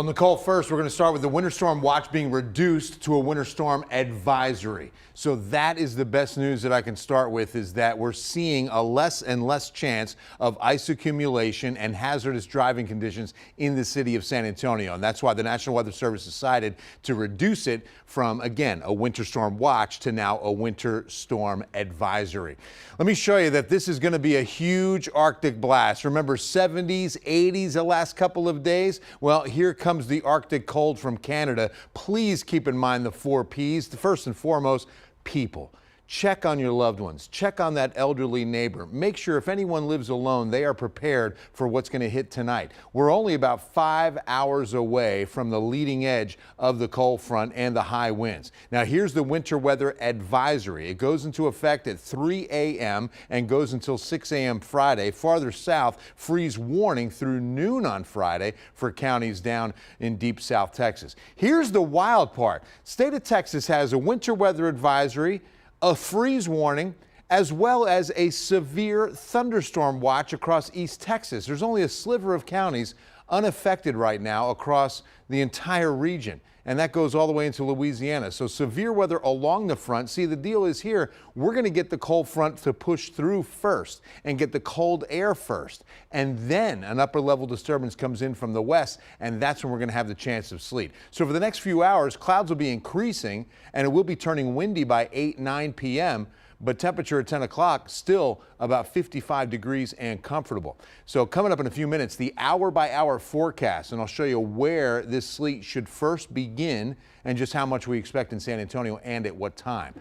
Well, Nicole, first, we're going to start with the winter storm watch being reduced to a winter storm advisory. So that is the best news that I can start with, is that we're seeing a less and less chance of ice accumulation and hazardous driving conditions in the city of San Antonio. And that's why the National Weather Service decided to reduce it from, again, a winter storm watch to now a winter storm advisory. Let me show you that this is going to be a huge Arctic blast. Remember 70s, 80s the last couple of days? Well, here comes the Arctic cold from Canada. Please keep in mind the 4 Ps. First and foremost, people. Check on your loved ones. Check on that elderly neighbor. Make sure if anyone lives alone, they are prepared for what's going to hit tonight. We're only about 5 hours away from the leading edge of the cold front and the high winds. Now, here's the winter weather advisory. It goes into effect at 3 a.m. and goes until 6 a.m. Friday. Farther south, freeze warning through noon on Friday for counties down in deep South Texas. Here's the wild part. State of Texas has a winter weather advisory, a freeze warning, as well as a severe thunderstorm watch across East Texas. There's only a sliver of counties unaffected right now across the entire region, and that goes all the way into Louisiana. So severe weather along the front. See, the deal is here, we're going to get the cold front to push through first and get the cold air first, and then an upper level disturbance comes in from the west, and that's when we're going to have the chance of sleet. So for the next few hours, clouds will be increasing and it will be turning windy by 8-9 p.m. but temperature at 10 o'clock still about 55 degrees and comfortable. So coming up in a few minutes, the hour-by-hour forecast, and I'll show you where this sleet should first begin and just how much we expect in San Antonio and at what time.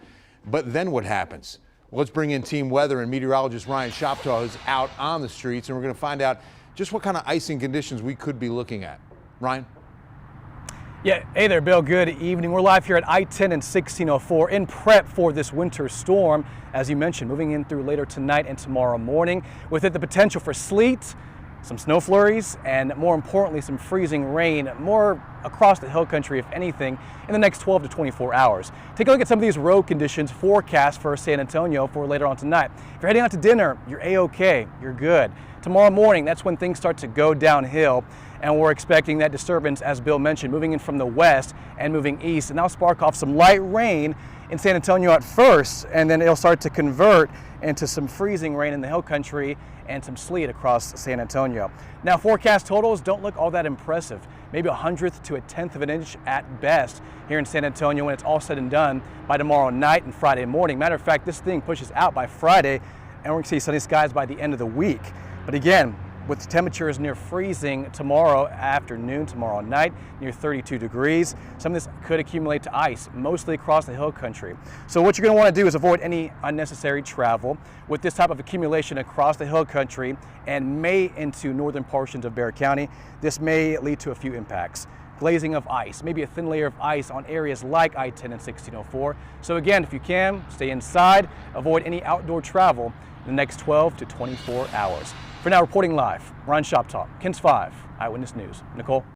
But then what happens? Well, let's bring in team weather and meteorologist Ryan Shoptaw, who's out on the streets, and we're going to find out just what kind of icing conditions we could be looking at. Ryan? Yeah, hey there, Bill. Good evening. We're live here at I-10 and 1604 in prep for this winter storm. As you mentioned, moving in through later tonight and tomorrow morning. With it, the potential for sleet, some snow flurries, and more importantly, some freezing rain, more across the hill country, if anything, in the next 12 to 24 hours. Take a look at some of these road conditions forecast for San Antonio for later on tonight. If you're heading out to dinner, you're A-OK, you're good. Tomorrow morning, that's when things start to go downhill, and we're expecting that disturbance, as Bill mentioned, moving in from the west and moving east, and that'll spark off some light rain in San Antonio at first, and then it'll start to convert into some freezing rain in the hill country and some sleet across San Antonio. Now, forecast totals don't look all that impressive. Maybe 1/100th to 1/10 of an inch at best here in San Antonio when it's all said and done by tomorrow night and Friday morning. Matter of fact, this thing pushes out by Friday, and we're going to see sunny skies by the end of the week. But again, with temperatures near freezing tomorrow afternoon, tomorrow night, near 32 degrees. Some of this could accumulate to ice, mostly across the hill country. So what you're going to want to do is avoid any unnecessary travel with this type of accumulation across the hill country and May into northern portions of Bexar County. This may lead to a few impacts. Glazing of ice, maybe a thin layer of ice on areas like I-10 and 1604. So again, if you can, stay inside, avoid any outdoor travel in the next 12 to 24 hours. For now, reporting live, Ryan Shoptaw, KENS 5 Eyewitness News. Nicole?